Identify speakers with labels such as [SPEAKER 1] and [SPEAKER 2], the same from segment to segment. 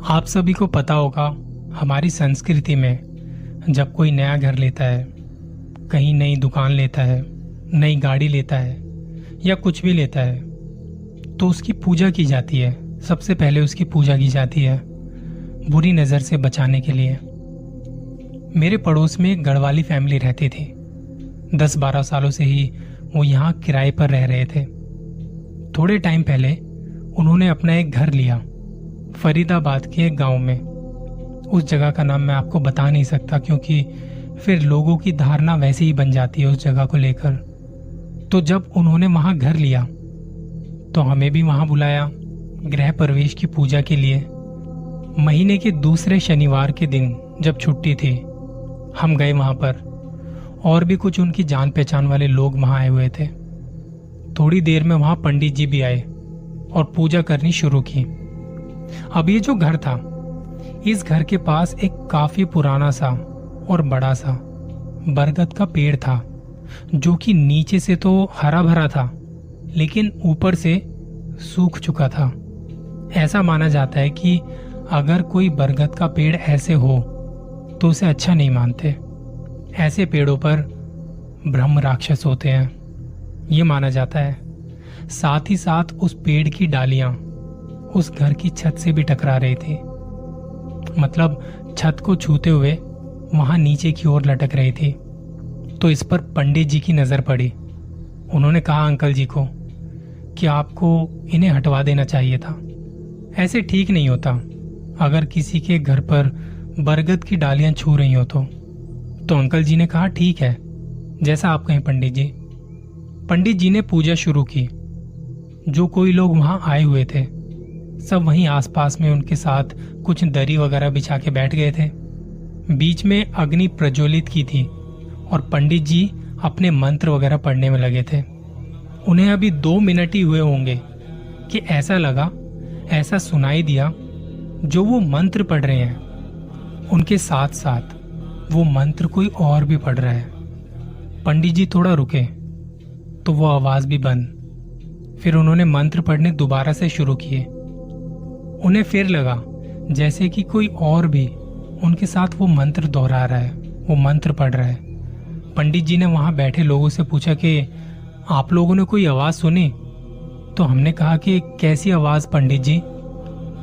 [SPEAKER 1] आप सभी को पता होगा, हमारी संस्कृति में जब कोई नया घर लेता है, कहीं नई दुकान लेता है, नई गाड़ी लेता है या कुछ भी लेता है, तो उसकी पूजा की जाती है। सबसे पहले उसकी पूजा की जाती है बुरी नज़र से बचाने के लिए। मेरे पड़ोस में एक गढ़वाली फैमिली रहती थी। 10-12 सालों से ही वो यहाँ किराए पर रह रहे थे। थोड़े टाइम पहले उन्होंने अपना एक घर लिया फरीदाबाद के एक गांव में। उस जगह का नाम मैं आपको बता नहीं सकता, क्योंकि फिर लोगों की धारणा वैसे ही बन जाती है उस जगह को लेकर। तो जब उन्होंने वहां घर लिया तो हमें भी वहां बुलाया गृह प्रवेश की पूजा के लिए। महीने के दूसरे शनिवार के दिन जब छुट्टी थी, हम गए वहां पर, और भी कुछ उनकी जान पहचान वाले लोग वहां आए हुए थे। थोड़ी देर में वहां पंडित जी भी आए और पूजा करनी शुरू की। अब ये जो घर था, इस घर के पास एक काफी पुराना सा और बड़ा सा बरगद का पेड़ था, जो कि नीचे से तो हरा भरा था, लेकिन ऊपर से सूख चुका था। ऐसा माना जाता है कि अगर कोई बरगद का पेड़ ऐसे हो तो उसे अच्छा नहीं मानते। ऐसे पेड़ों पर ब्रह्म राक्षस होते हैं, ये माना जाता है। साथ ही साथ उस पेड़ की डालियां उस घर की छत से भी टकरा रही थी, मतलब छत को छूते हुए वहां नीचे की ओर लटक रही थी। तो इस पर पंडित जी की नजर पड़ी। उन्होंने कहा अंकल जी को कि आपको इन्हें हटवा देना चाहिए था, ऐसे ठीक नहीं होता। अगर किसी के घर पर बरगद की डालियां छू रही हो तो अंकल जी ने कहा ठीक है, जैसा आप कहें पंडित जी। पंडित जी ने पूजा शुरू की। जो कोई लोग वहां आए हुए थे सब वहीं आसपास में उनके साथ कुछ दरी वगैरह बिछा के बैठ गए थे। बीच में अग्नि प्रज्वलित की थी और पंडित जी अपने मंत्र वगैरह पढ़ने में लगे थे। उन्हें अभी 2 मिनट ही हुए होंगे कि ऐसा लगा, ऐसा सुनाई दिया, जो वो मंत्र पढ़ रहे हैं उनके साथ साथ वो मंत्र कोई और भी पढ़ रहा है। पंडित जी थोड़ा रुके तो वो आवाज भी बंद। फिर उन्होंने मंत्र पढ़ने दोबारा से शुरू किए। उन्हें फिर लगा जैसे कि कोई और भी उनके साथ वो मंत्र दोहरा रहा है, वो मंत्र पढ़ रहा है। पंडित जी ने वहां बैठे लोगों से पूछा कि आप लोगों ने कोई आवाज सुनी? तो हमने कहा कि कैसी आवाज पंडित जी?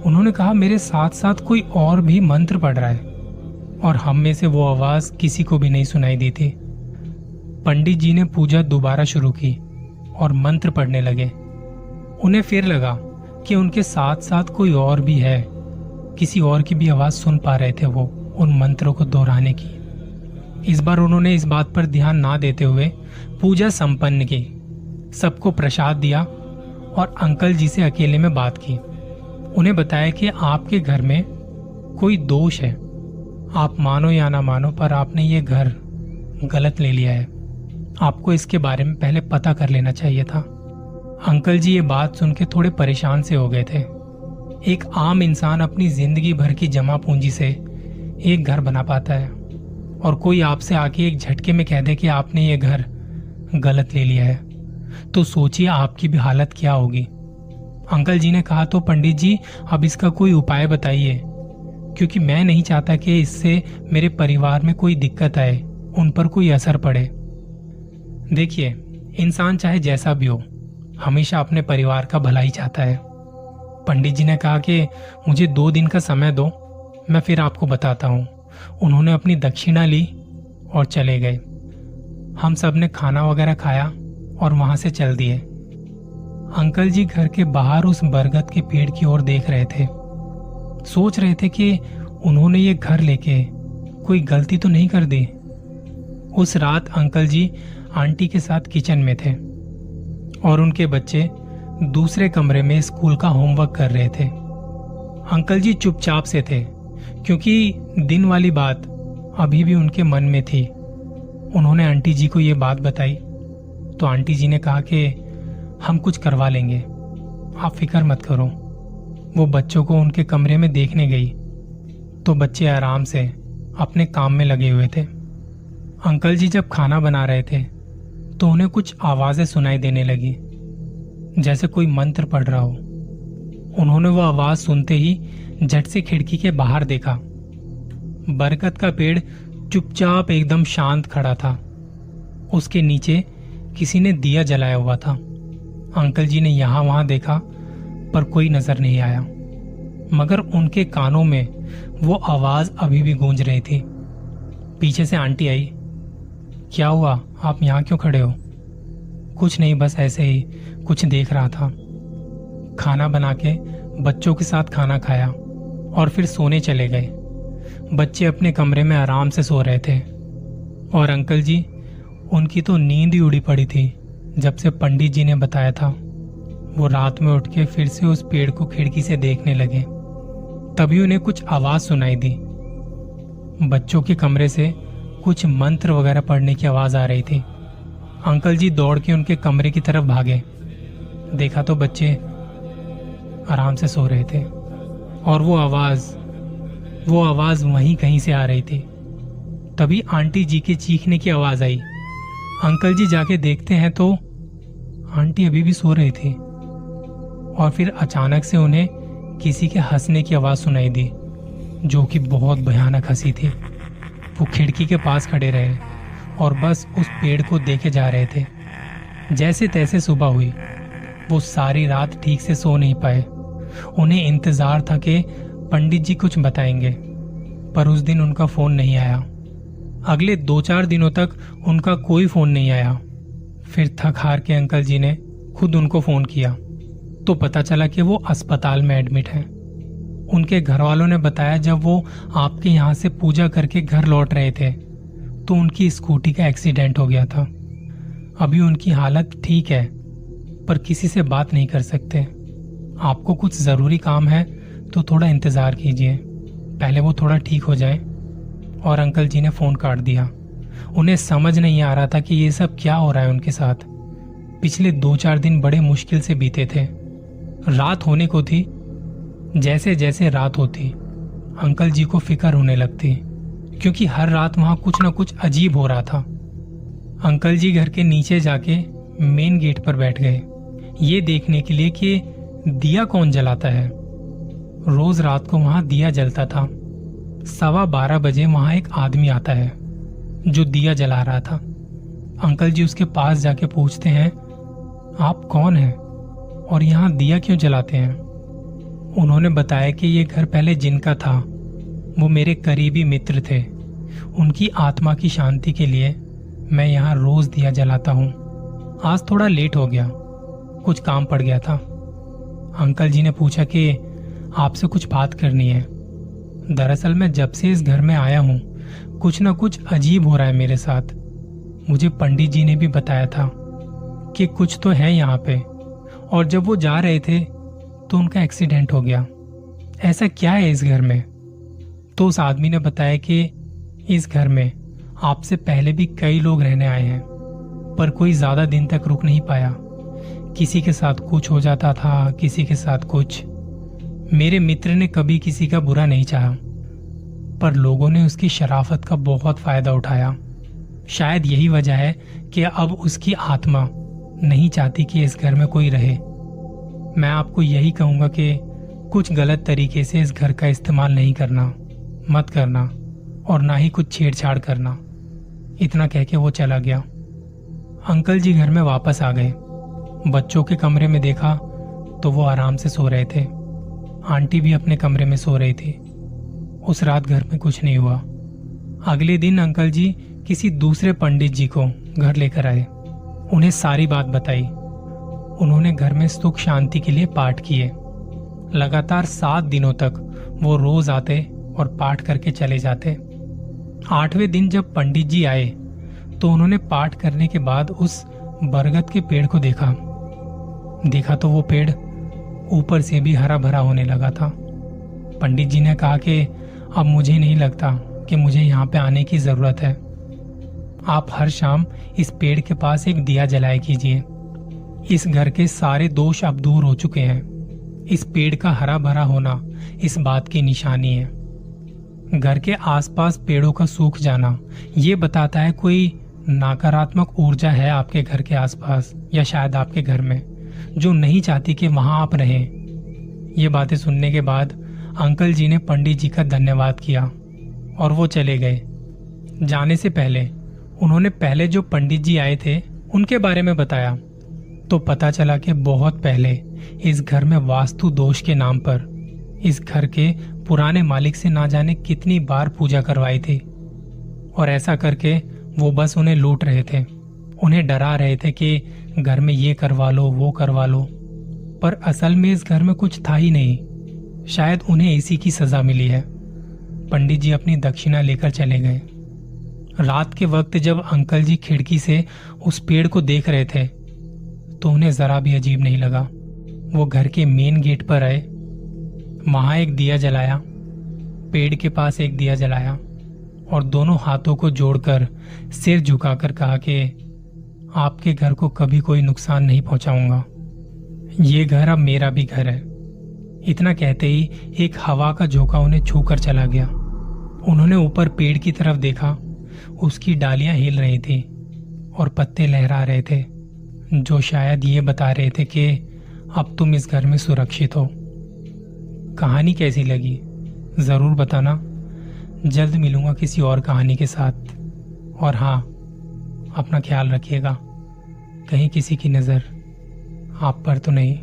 [SPEAKER 1] उन्होंने कहा मेरे साथ साथ कोई और भी मंत्र पढ़ रहा है, और हम में से वो आवाज किसी को भी नहीं सुनाई दी थी। पंडित जी ने पूजा दोबारा शुरू की और मंत्र पढ़ने लगे। उन्हें फिर लगा कि उनके साथ साथ कोई और भी है, किसी और की भी आवाज सुन पा रहे थे वो उन मंत्रों को दोहराने की। इस बार उन्होंने इस बात पर ध्यान ना देते हुए पूजा संपन्न की, सबको प्रसाद दिया और अंकल जी से अकेले में बात की। उन्हें बताया कि आपके घर में कोई दोष है, आप मानो या ना मानो पर आपने ये घर गलत ले लिया है, आपको इसके बारे में पहले पता कर लेना चाहिए था। अंकल जी ये बात सुन के थोड़े परेशान से हो गए थे। एक आम इंसान अपनी जिंदगी भर की जमा पूंजी से एक घर बना पाता है, और कोई आपसे आके एक झटके में कह दे कि आपने ये घर गलत ले लिया है, तो सोचिए आपकी भी हालत क्या होगी। अंकल जी ने कहा तो पंडित जी अब इसका कोई उपाय बताइए, क्योंकि मैं नहीं चाहता कि इससे मेरे परिवार में कोई दिक्कत आए, उन पर कोई असर पड़े। देखिए, इंसान चाहे जैसा भी हो हमेशा अपने परिवार का भला ही चाहता है। पंडित जी ने कहा कि मुझे 2 दिन का समय दो, मैं फिर आपको बताता हूँ। उन्होंने अपनी दक्षिणा ली और चले गए। हम सब ने खाना वगैरह खाया और वहां से चल दिए। अंकल जी घर के बाहर उस बरगद के पेड़ की ओर देख रहे थे, सोच रहे थे कि उन्होंने ये घर लेके कोई गलती तो नहीं कर दी। उस रात अंकल जी आंटी के साथ किचन में थे और उनके बच्चे दूसरे कमरे में स्कूल का होमवर्क कर रहे थे। अंकल जी चुपचाप से थे, क्योंकि दिन वाली बात अभी भी उनके मन में थी। उन्होंने आंटी जी को ये बात बताई तो आंटी जी ने कहा कि हम कुछ करवा लेंगे, आप फिक्र मत करो। वो बच्चों को उनके कमरे में देखने गई तो बच्चे आराम से अपने काम में लगे हुए थे। अंकल जी जब खाना बना रहे थे तो उन्हें कुछ आवाजें सुनाई देने लगी, जैसे कोई मंत्र पढ़ रहा हो। उन्होंने वो आवाज सुनते ही झट से खिड़की के बाहर देखा। बरगद का पेड़ चुपचाप एकदम शांत खड़ा था। उसके नीचे किसी ने दिया जलाया हुआ था। अंकल जी ने यहां वहां देखा पर कोई नजर नहीं आया, मगर उनके कानों में वो आवाज अभी भी गूंज रही थी। पीछे से आंटी आई। क्या हुआ, आप यहाँ क्यों खड़े हो? कुछ नहीं, बस ऐसे ही कुछ देख रहा था। खाना बना के बच्चों के साथ खाना खाया और फिर सोने चले गए। बच्चे अपने कमरे में आराम से सो रहे थे और अंकल जी, उनकी तो नींद ही उड़ी पड़ी थी जब से पंडित जी ने बताया था। वो रात में उठ के फिर से उस पेड़ को खिड़की से देखने लगे। तभी उन्हें कुछ आवाज सुनाई दी। बच्चों के कमरे से कुछ मंत्र वगैरह पढ़ने की आवाज आ रही थी। अंकल जी दौड़ के उनके कमरे की तरफ भागे। देखा तो बच्चे आराम से सो रहे थे और वो आवाज वहीं कहीं से आ रही थी। तभी आंटी जी के चीखने की आवाज आई। अंकल जी जाके देखते हैं तो आंटी अभी भी सो रही थी और फिर अचानक से उन्हें किसी के हंसने की आवाज सुनाई दी, जो कि बहुत भयानक हंसी थी। वो खिड़की के पास खड़े रहे और बस उस पेड़ को देखे जा रहे थे। जैसे तैसे सुबह हुई। वो सारी रात ठीक से सो नहीं पाए। उन्हें इंतजार था कि पंडित जी कुछ बताएंगे, पर उस दिन उनका फोन नहीं आया। अगले 2-4 दिनों तक उनका कोई फोन नहीं आया। फिर थक हार के अंकल जी ने खुद उनको फोन किया तो पता चला कि वो अस्पताल में एडमिट हैं। उनके घर वालों ने बताया जब वो आपके यहाँ से पूजा करके घर लौट रहे थे तो उनकी स्कूटी का एक्सीडेंट हो गया था। अभी उनकी हालत ठीक है पर किसी से बात नहीं कर सकते। आपको कुछ जरूरी काम है तो थोड़ा इंतजार कीजिए, पहले वो थोड़ा ठीक हो जाए। और अंकल जी ने फोन काट दिया। उन्हें समझ नहीं आ रहा था कि ये सब क्या हो रहा है उनके साथ। पिछले 2-4 दिन बड़े मुश्किल से बीते थे। रात होने को थी। जैसे जैसे रात होती अंकल जी को फिक्र होने लगती, क्योंकि हर रात वहां कुछ ना कुछ अजीब हो रहा था। अंकल जी घर के नीचे जाके मेन गेट पर बैठ गए, ये देखने के लिए कि दिया कौन जलाता है। रोज रात को वहां दिया जलता था। 12:15 बजे वहां एक आदमी आता है जो दिया जला रहा था। अंकल जी उसके पास जाके पूछते हैं, आप कौन हैं और यहाँ दिया क्यों जलाते हैं? उन्होंने बताया कि ये घर पहले जिनका था वो मेरे करीबी मित्र थे। उनकी आत्मा की शांति के लिए मैं यहाँ रोज दिया जलाता हूँ। आज थोड़ा लेट हो गया, कुछ काम पड़ गया था। अंकल जी ने पूछा कि आपसे कुछ बात करनी है। दरअसल मैं जब से इस घर में आया हूँ कुछ ना कुछ अजीब हो रहा है मेरे साथ। मुझे पंडित जी ने भी बताया था कि कुछ तो है यहाँ पे, और जब वो जा रहे थे तो उनका एक्सीडेंट हो गया। ऐसा क्या है इस घर में? तो उस आदमी ने बताया कि इस घर में आपसे पहले भी कई लोग रहने आए हैं, पर कोई ज्यादा दिन तक रुक नहीं पाया। किसी के साथ कुछ हो जाता था, किसी के साथ कुछ। मेरे मित्र ने कभी किसी का बुरा नहीं चाहा, पर लोगों ने उसकी शराफत का बहुत फायदा उठाया। शायद यही वजह है कि अब उसकी आत्मा नहीं चाहती कि इस घर में कोई रहे। मैं आपको यही कहूंगा कि कुछ गलत तरीके से इस घर का इस्तेमाल नहीं करना, मत करना, और ना ही कुछ छेड़छाड़ करना। इतना कह के वो चला गया। अंकल जी घर में वापस आ गए। बच्चों के कमरे में देखा तो वो आराम से सो रहे थे। आंटी भी अपने कमरे में सो रही थी। उस रात घर में कुछ नहीं हुआ। अगले दिन अंकल जी किसी दूसरे पंडित जी को घर लेकर आए। उन्हें सारी बात बताई। उन्होंने घर में सुख शांति के लिए पाठ किए। लगातार 7 दिनों तक वो रोज आते और पाठ करके चले जाते। 8वें दिन जब पंडित जी आए तो उन्होंने पाठ करने के बाद उस बरगद के पेड़ को देखा तो वो पेड़ ऊपर से भी हरा भरा होने लगा था। पंडित जी ने कहा कि अब मुझे नहीं लगता कि मुझे यहाँ पे आने की जरूरत है। आप हर शाम इस पेड़ के पास एक दिया जलाया कीजिए। इस घर के सारे दोष अब दूर हो चुके हैं। इस पेड़ का हरा भरा होना इस बात की निशानी है। घर के आसपास पेड़ों का सूख जाना ये बताता है कोई नकारात्मक ऊर्जा है आपके घर के आसपास, या शायद आपके घर में, जो नहीं चाहती कि वहां आप रहें। ये बातें सुनने के बाद अंकल जी ने पंडित जी का धन्यवाद किया और वो चले गए। जाने से पहले उन्होंने पहले जो पंडित जी आए थे उनके बारे में बताया, तो पता चला कि बहुत पहले इस घर में वास्तु दोष के नाम पर इस घर के पुराने मालिक से ना जाने कितनी बार पूजा करवाई थी, और ऐसा करके वो बस उन्हें लूट रहे थे, उन्हें डरा रहे थे कि घर में ये करवा लो वो करवा लो, पर असल में इस घर में कुछ था ही नहीं। शायद उन्हें इसी की सजा मिली है। पंडित जी अपनी दक्षिणा लेकर चले गए। रात के वक्त जब अंकल जी खिड़की से उस पेड़ को देख रहे थे तो उन्हें जरा भी अजीब नहीं लगा। वो घर के मेन गेट पर आए, वहां एक दिया जलाया, पेड़ के पास एक दिया जलाया और दोनों हाथों को जोड़कर सिर झुकाकर कहा कि आपके घर को कभी कोई नुकसान नहीं पहुंचाऊंगा, ये घर अब मेरा भी घर है। इतना कहते ही एक हवा का झोंका उन्हें छूकर चला गया। उन्होंने ऊपर पेड़ की तरफ देखा, उसकी डालियां हिल रही थी और पत्ते लहरा रहे थे, जो शायद ये बता रहे थे कि अब तुम इस घर में सुरक्षित हो। कहानी कैसी लगी जरूर बताना। जल्द मिलूंगा किसी और कहानी के साथ। और हाँ, अपना ख्याल रखिएगा, कहीं किसी की नज़र आप पर तो नहीं।